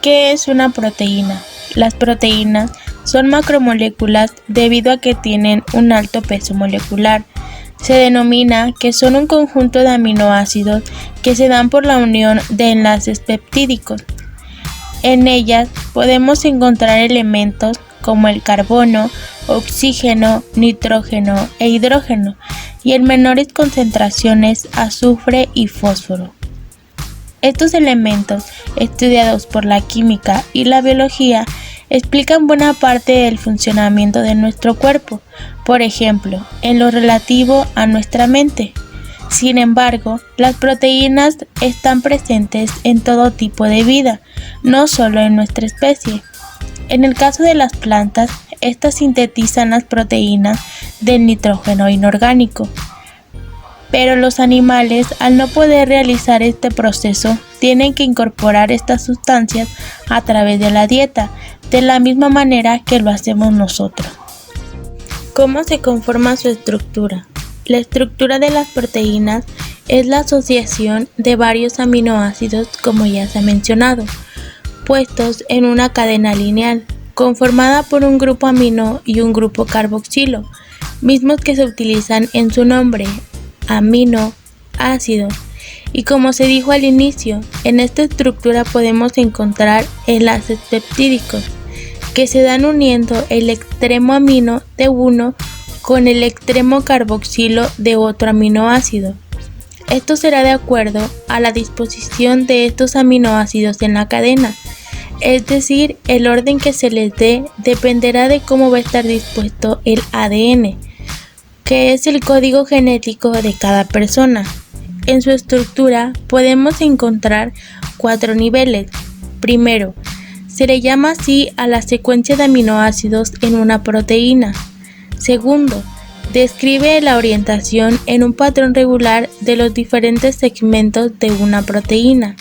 ¿Qué es una proteína? Las proteínas son macromoléculas debido a que tienen un alto peso molecular. Se denomina que son un conjunto de aminoácidos que se dan por la unión de enlaces peptídicos. En ellas podemos encontrar elementos como el carbono, oxígeno, nitrógeno e hidrógeno, y en menores concentraciones azufre y fósforo. Estos elementos, estudiados por la química y la biología, explican buena parte del funcionamiento de nuestro cuerpo, por ejemplo, en lo relativo a nuestra mente. Sin embargo, las proteínas están presentes en todo tipo de vida, no solo en nuestra especie. En el caso de las plantas, estas sintetizan las proteínas del nitrógeno inorgánico. Pero los animales, al no poder realizar este proceso, tienen que incorporar estas sustancias a través de la dieta, de la misma manera que lo hacemos nosotros. ¿Cómo se conforma su estructura? La estructura de las proteínas es la asociación de varios aminoácidos, como ya se ha mencionado, puestos en una cadena lineal, conformada por un grupo amino y un grupo carboxilo, mismos que se utilizan en su nombre, amino, ácido. Y como se dijo al inicio, en esta estructura podemos encontrar enlaces peptídicos, que se dan uniendo el extremo amino de uno con el extremo carboxilo de otro aminoácido. Esto será de acuerdo a la disposición de estos aminoácidos en la cadena, es decir, el orden que se les dé dependerá de cómo va a estar dispuesto el ADN, que es el código genético de cada persona. En su estructura podemos encontrar 4 niveles. Primero, se le llama así a la secuencia de aminoácidos en una proteína. Segundo, describe la orientación en un patrón regular de los diferentes segmentos de una proteína.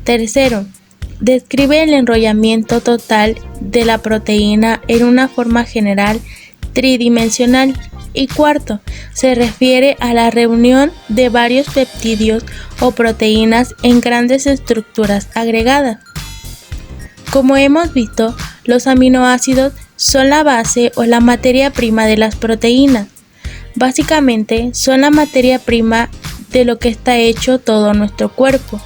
Tercero, describe el enrollamiento total de la proteína en una forma general tridimensional. Y cuarto, se refiere a la reunión de varios peptídeos o proteínas en grandes estructuras agregadas. Como hemos visto, los aminoácidos son la base o la materia prima de las proteínas. Básicamente, son la materia prima de lo que está hecho todo nuestro cuerpo.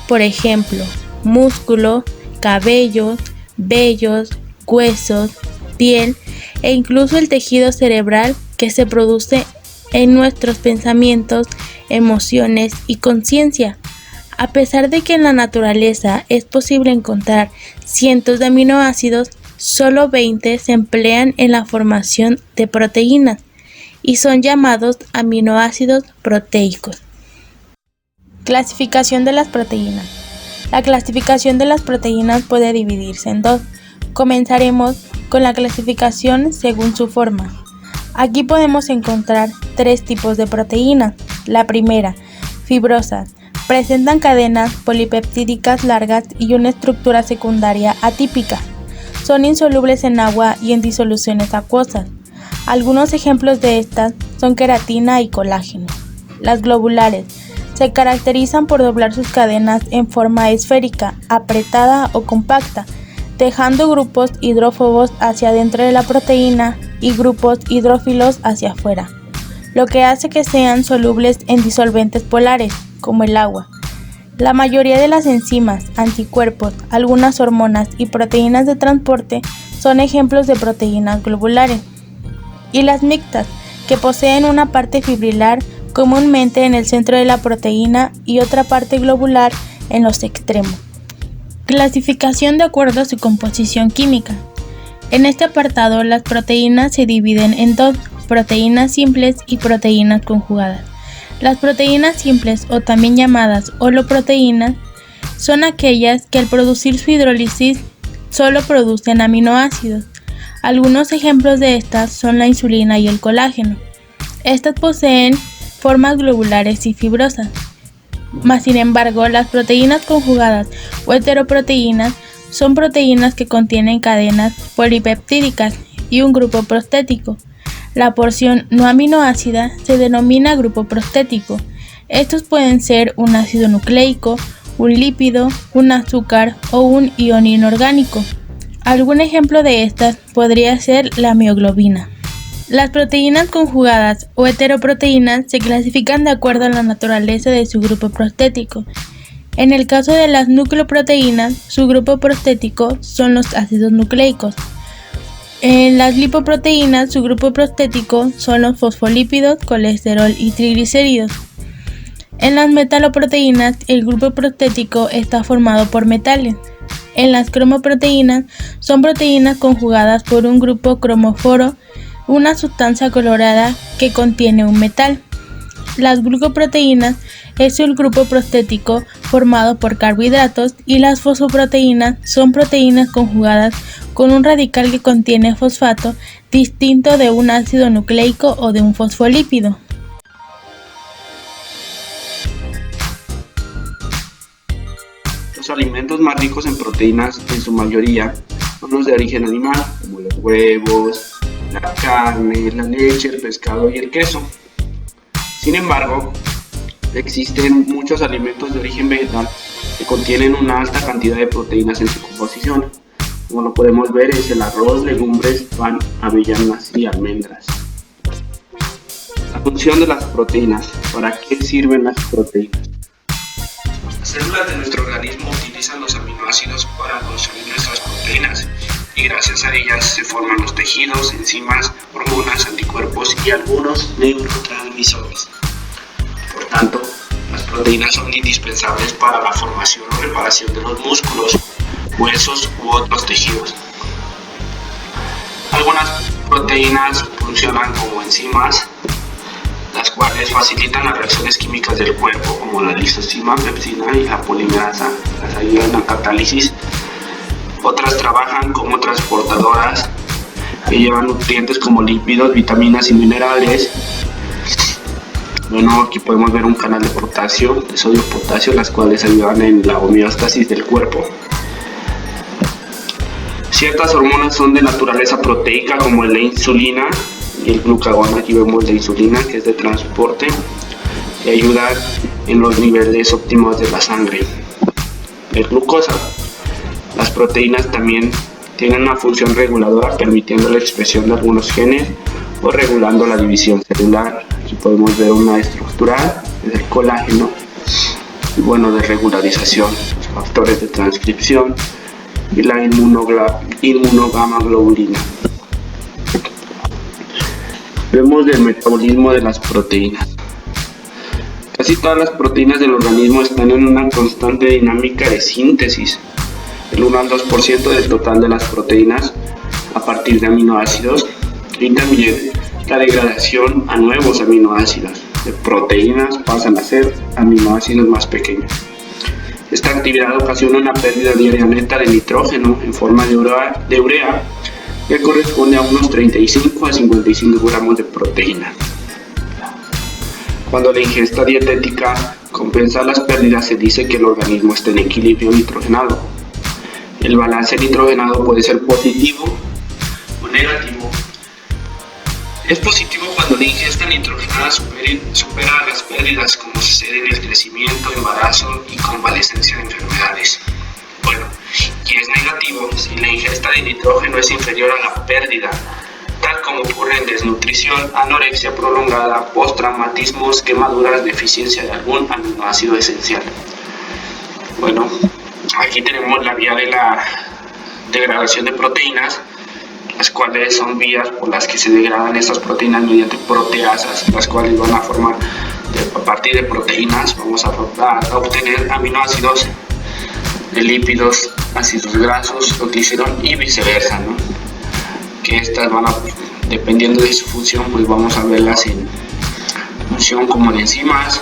Por ejemplo, músculo, cabello, vellos, huesos, piel e incluso el tejido cerebral que se produce en nuestros pensamientos, emociones y conciencia. A pesar de que en la naturaleza es posible encontrar cientos de aminoácidos, solo 20 se emplean en la formación de proteínas y son llamados aminoácidos proteicos. Clasificación de las proteínas. La clasificación de las proteínas puede dividirse en dos. Comenzaremos con la clasificación según su forma. Aquí podemos encontrar 3 tipos de proteínas. La primera, fibrosas. Presentan cadenas polipeptídicas largas y una estructura secundaria atípica. Son insolubles en agua y en disoluciones acuosas. Algunos ejemplos de estas son queratina y colágeno. Las globulares se caracterizan por doblar sus cadenas en forma esférica, apretada o compacta, dejando grupos hidrófobos hacia adentro de la proteína y grupos hidrófilos hacia afuera, lo que hace que sean solubles en disolventes polares, como el agua. La mayoría de las enzimas, anticuerpos, algunas hormonas y proteínas de transporte son ejemplos de proteínas globulares. Y las mixtas, que poseen una parte fibrilar comúnmente en el centro de la proteína y otra parte globular en los extremos. Clasificación de acuerdo a su composición química. En este apartado, las proteínas se dividen en dos: proteínas simples y proteínas conjugadas. Las proteínas simples, o también llamadas holoproteínas, son aquellas que al producir su hidrólisis solo producen aminoácidos. Algunos ejemplos de estas son la insulina y el colágeno. Estas poseen formas globulares y fibrosas. Mas sin embargo, las proteínas conjugadas o heteroproteínas son proteínas que contienen cadenas polipeptídicas y un grupo prostético. La porción no aminoácida se denomina grupo prostético. Estos pueden ser un ácido nucleico, un lípido, un azúcar o un ion inorgánico. Algún ejemplo de estas podría ser la mioglobina. Las proteínas conjugadas o heteroproteínas se clasifican de acuerdo a la naturaleza de su grupo prostético. En el caso de las nucleoproteínas, su grupo prostético son los ácidos nucleicos. En las lipoproteínas, su grupo prostético son los fosfolípidos, colesterol y triglicéridos. En las metaloproteínas, el grupo prostético está formado por metales. En las cromoproteínas, son proteínas conjugadas por un grupo cromóforo, una sustancia colorada que contiene un metal. Las glucoproteínas es el grupo prostético formado por carbohidratos y las fosfoproteínas son proteínas conjugadas con un radical que contiene fosfato distinto de un ácido nucleico o de un fosfolípido. Los alimentos más ricos en proteínas en su mayoría son los de origen animal, como los huevos, la carne, la leche, el pescado y el queso. Sin embargo, existen muchos alimentos de origen vegetal que contienen una alta cantidad de proteínas en su composición. Como lo podemos ver es el arroz, legumbres, pan, avellanas y almendras. La función de las proteínas. ¿Para qué sirven las proteínas? Las células de nuestro organismo utilizan los aminoácidos para construir nuestras proteínas y gracias a ellas se forman los tejidos, enzimas, hormonas, anticuerpos y algunos neurotransmisores. Por tanto, las proteínas son indispensables para la formación o reparación de los músculos, huesos u otros tejidos. Algunas proteínas funcionan como enzimas, las cuales facilitan las reacciones químicas del cuerpo, como la lisozima, pepsina y la polimerasa, las ayudan a la catálisis. Otras trabajan como transportadoras que llevan nutrientes como lípidos, vitaminas y minerales. Bueno, aquí podemos ver un canal de potasio, de sodio-potasio, las cuales ayudan en la homeostasis del cuerpo. Ciertas hormonas son de naturaleza proteica, como la insulina y el glucagón. Aquí vemos la insulina, que es de transporte y ayuda en los niveles óptimos de la sangre. El glucosa. Las proteínas también tienen una función reguladora, permitiendo la expresión de algunos genes o regulando la división celular. Aquí podemos ver una estructural, es el colágeno, y bueno, de regularización, los factores de transcripción y la inmunogamoglobulina. Vemos el metabolismo de las proteínas. Casi todas las proteínas del organismo están en una constante dinámica de síntesis. El 1 al 2% del total de las proteínas a partir de aminoácidos, y también la degradación a nuevos aminoácidos. De proteínas pasan a ser aminoácidos más pequeños. Esta actividad ocasiona una pérdida diaria neta de nitrógeno en forma de urea, que corresponde a unos 35 a 55 gramos de proteína. Cuando la ingesta dietética compensa las pérdidas, se dice que el organismo está en equilibrio nitrogenado. El balance nitrogenado puede ser positivo o negativo. Es positivo cuando la ingesta nitrogenada supera las pérdidas, como sucede en el crecimiento, embarazo y convalescencia de enfermedades. Bueno, y es negativo si la ingesta de nitrógeno es inferior a la pérdida, tal como ocurre en desnutrición, anorexia prolongada, postraumatismos, quemaduras, deficiencia de algún aminoácido esencial. Bueno, aquí tenemos la vía de la degradación de proteínas, las cuales son vías por las que se degradan estas proteínas mediante proteasas, las cuales van a formar, a partir de proteínas, vamos a obtener aminoácidos, de lípidos, ácidos grasos, glicerol y viceversa, ¿no? Que estas van a, dependiendo de su función, pues vamos a verlas en función como de enzimas.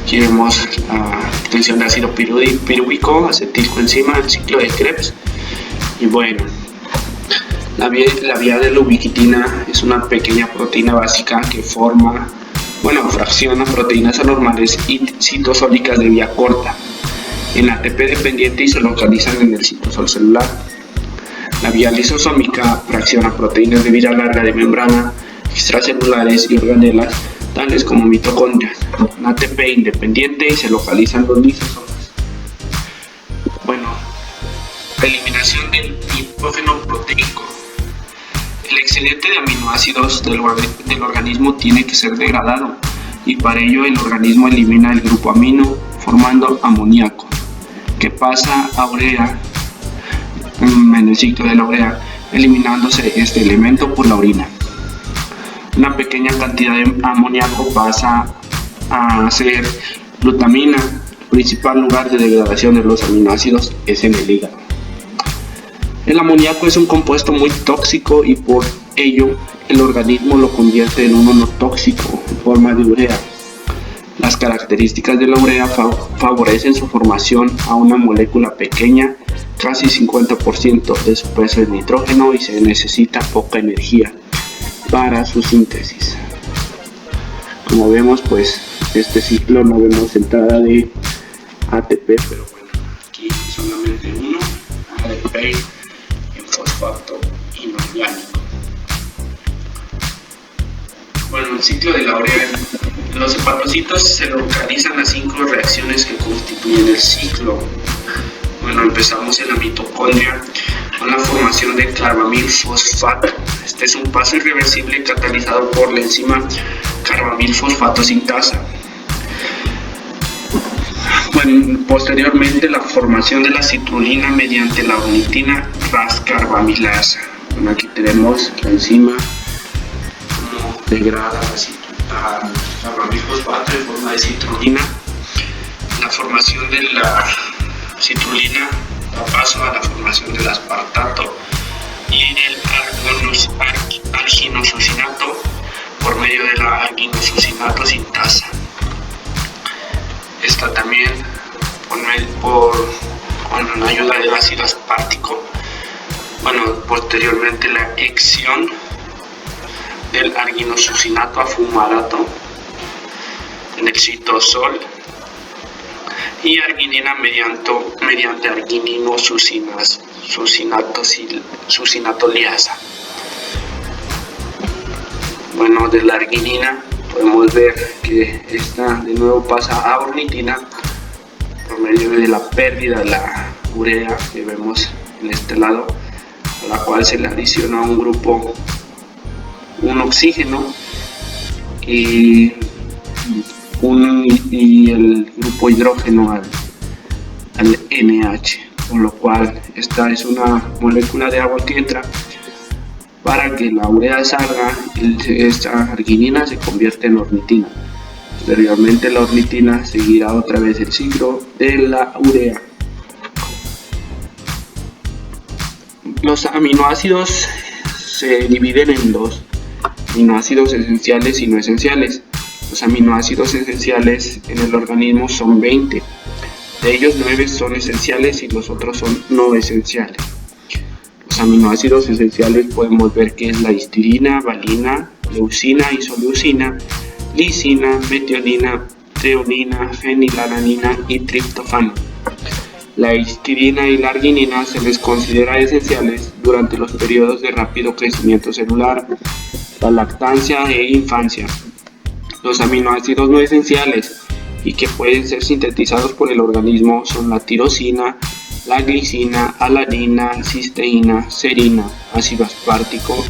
Aquí vemos la obtención de ácido pirúvico, acetilcoenzima, el ciclo de Krebs. Y bueno, la vía de la ubiquitina es una pequeña proteína básica que fracciona proteínas anormales y citosólicas de vía corta en ATP dependiente y se localizan en el citosol celular. La vía lisosómica fracciona proteínas de vida larga de membrana, extracelulares y organelas, tales como mitocondrias, en ATP independiente y se localizan los lisosomas. Eliminación del nitrógeno proteico. El excedente de aminoácidos del organismo tiene que ser degradado y para ello el organismo elimina el grupo amino formando amoníaco, que pasa a urea en el ciclo de la urea, eliminándose este elemento por la orina. Una pequeña cantidad de amoníaco pasa a ser glutamina. El principal lugar de degradación de los aminoácidos es en el hígado. El amoníaco es un compuesto muy tóxico y por ello el organismo lo convierte en un monotóxico en forma de urea. Las características de la urea favorecen su formación a una molécula pequeña, casi 50% de su peso es nitrógeno y se necesita poca energía para su síntesis. Como vemos, pues este ciclo no vemos entrada de ATP, pero bueno, aquí solamente uno, ADP en fosfato inorgánico. Bueno, el ciclo de la urea. En los hepatocitos se localizan las 5 reacciones que constituyen el ciclo. Bueno, empezamos en la mitocondria con la formación de carbamil fosfato. Este es un paso irreversible catalizado por la enzima carbamil fosfato sintasa. Bueno, posteriormente la formación de la citrulina mediante la ornitina rascarbamilasa. Bueno, aquí tenemos la enzima como degrada la carbamil fosfato en forma de citrulina. La formación de la citrulina da paso a la formación del aspartato y el alginosucinato por medio de la alginosucinato sintasa. Esta también con la ayuda del ácido aspartico. Bueno, posteriormente la excisión del arginosucinato a fumarato en el citosol y arginina mediante argininosucinatoliasa. Bueno, de la arginina podemos ver que esta de nuevo pasa a ornitina por medio de la pérdida de la urea que vemos en este lado, a la cual se le adiciona un oxígeno y el grupo hidrógeno al NH, con lo cual esta es una molécula de agua que entra. Para que la urea salga, esta arginina se convierte en ornitina. Posteriormente la ornitina seguirá otra vez el ciclo de la urea. Los aminoácidos se dividen en dos: aminoácidos esenciales y no esenciales. Los aminoácidos esenciales en el organismo son 20. De ellos 9 son esenciales y los otros son no esenciales. Los aminoácidos esenciales podemos ver que es la histidina, valina, leucina, isoleucina, lisina, metionina, treonina, fenilalanina y triptofano. La histidina y la arginina se les considera esenciales durante los periodos de rápido crecimiento celular, la lactancia e infancia. Los aminoácidos no esenciales y que pueden ser sintetizados por el organismo son la tirosina, la glicina, alanina, cisteína, serina, ácido aspartico,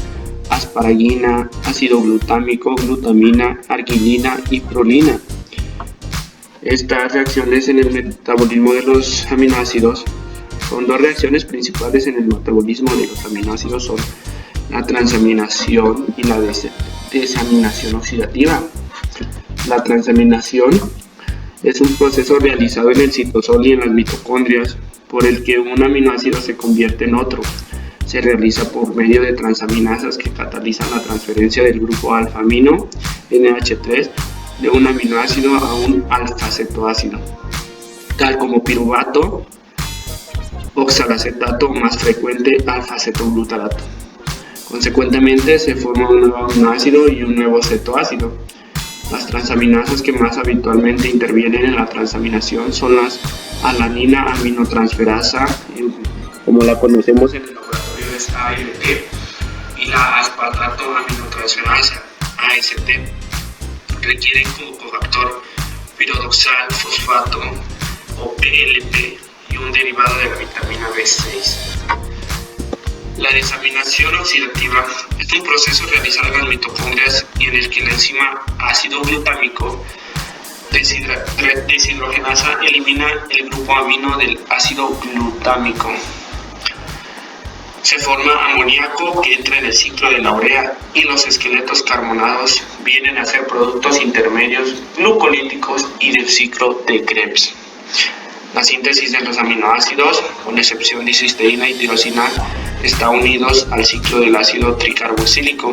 asparagina, ácido glutámico, glutamina, arginina y prolina. Estas reacciones en el metabolismo de los aminoácidos son dos reacciones principales en el metabolismo de los aminoácidos: son la transaminación y la desaminación oxidativa. La transaminación es un proceso realizado en el citosol y en las mitocondrias por el que un aminoácido se convierte en otro. Se realiza por medio de transaminasas que catalizan la transferencia del grupo alfa-amino NH3 de un aminoácido a un alfa-cetoácido, tal como piruvato, oxalacetato, más frecuente alfa-cetoglutarato. Consecuentemente se forma un nuevo aminoácido y un nuevo cetoácido. Las transaminasas que más habitualmente intervienen en la transaminación son las alanina aminotransferasa, como la conocemos en el laboratorio, es ALT, y la aspartato aminotransferasa, AST. Requieren como cofactor pirodoxal fosfato o PLP y un derivado de la vitamina B6. La desaminación oxidativa es un proceso realizado en las mitocondrias y en el que la enzima ácido glutámico deshidrogenasa elimina el grupo amino del ácido glutámico. Se forma amoníaco que entra en el ciclo de la urea y los esqueletos carbonados vienen a ser productos intermedios glucolíticos y del ciclo de Krebs. La síntesis de los aminoácidos, con excepción de cisteína y tirosina, está unidos al ciclo del ácido tricarboxílico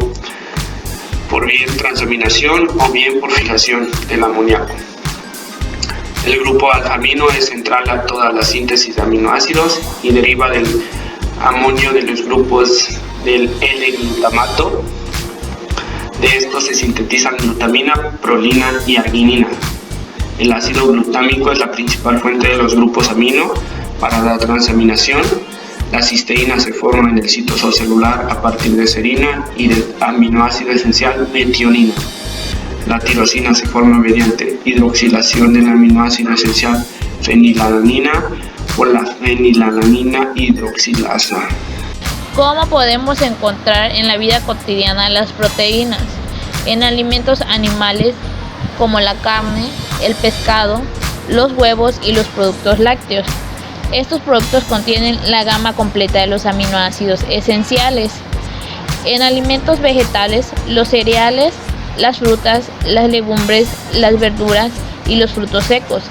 por bien transaminación o bien por fijación del amoníaco. El grupo alfa-amino es central a toda la síntesis de aminoácidos y deriva del amonio de los grupos del L-glutamato. De estos se sintetizan glutamina, prolina y arginina. El ácido glutámico es la principal fuente de los grupos amino para la transaminación. La cisteína se forma en el citosol celular a partir de serina y del aminoácido esencial metionina. La tirosina se forma mediante hidroxilación del aminoácido esencial fenilalanina por la fenilalanina hidroxilasa. ¿Cómo podemos encontrar en la vida cotidiana las proteínas? En alimentos animales como la carne, el pescado, los huevos y los productos lácteos. Estos productos contienen la gama completa de los aminoácidos esenciales. En alimentos vegetales, los cereales, las frutas, las legumbres, las verduras y los frutos secos.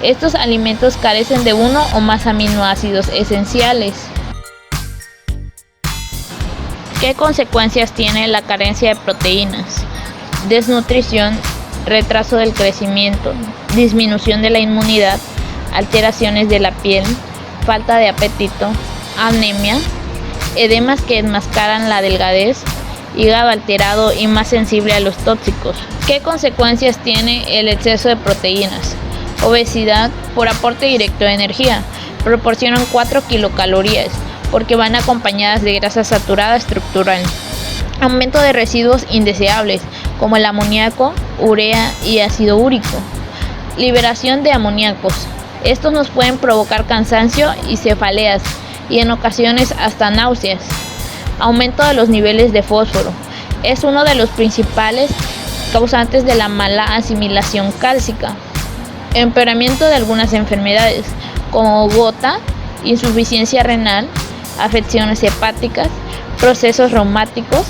Estos alimentos carecen de uno o más aminoácidos esenciales. ¿Qué consecuencias tiene la carencia de proteínas? Desnutrición, retraso del crecimiento, disminución de la inmunidad, alteraciones de la piel, falta de apetito, anemia, edemas que enmascaran la delgadez, hígado alterado y más sensible a los tóxicos. ¿Qué consecuencias tiene el exceso de proteínas? Obesidad por aporte directo de energía. Proporcionan 4 kilocalorías porque van acompañadas de grasa saturada estructural. Aumento de residuos indeseables como el amoníaco, urea y ácido úrico. Liberación de amoníacos. Estos nos pueden provocar cansancio y cefaleas y en ocasiones hasta náuseas. Aumento de los niveles de fósforo. Es uno de los principales causantes de la mala asimilación cálcica. Empeoramiento de algunas enfermedades como gota, insuficiencia renal, afecciones hepáticas, procesos reumáticos,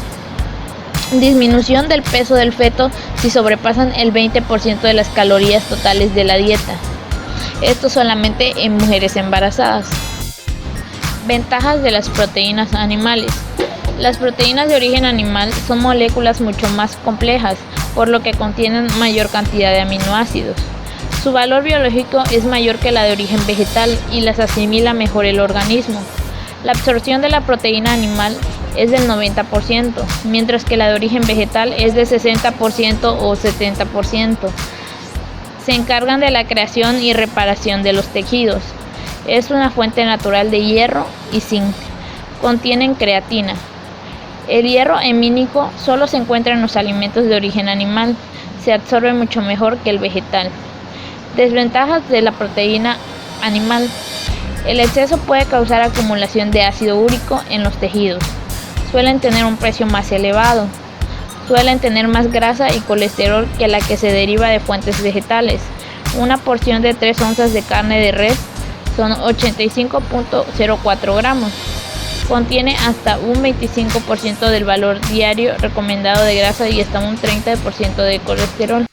disminución del peso del feto si sobrepasan el 20% de las calorías totales de la dieta. Esto solamente en mujeres embarazadas. Ventajas de las proteínas animales. Las proteínas de origen animal son moléculas mucho más complejas, por lo que contienen mayor cantidad de aminoácidos. Su valor biológico es mayor que la de origen vegetal y las asimila mejor el organismo. La absorción de la proteína animal es del 90%, mientras que la de origen vegetal es de 60% o 70%. Se encargan de la creación y reparación de los tejidos. Es una fuente natural de hierro y zinc. Contienen creatina. El hierro hemínico solo se encuentra en los alimentos de origen animal. Se absorbe mucho mejor que el vegetal. Desventajas de la proteína animal. El exceso puede causar acumulación de ácido úrico en los tejidos. Suelen tener un precio más elevado. Suelen tener más grasa y colesterol que la que se deriva de fuentes vegetales. Una porción de 3 onzas de carne de res son 85.04 gramos. Contiene hasta un 25% del valor diario recomendado de grasa y hasta un 30% de colesterol.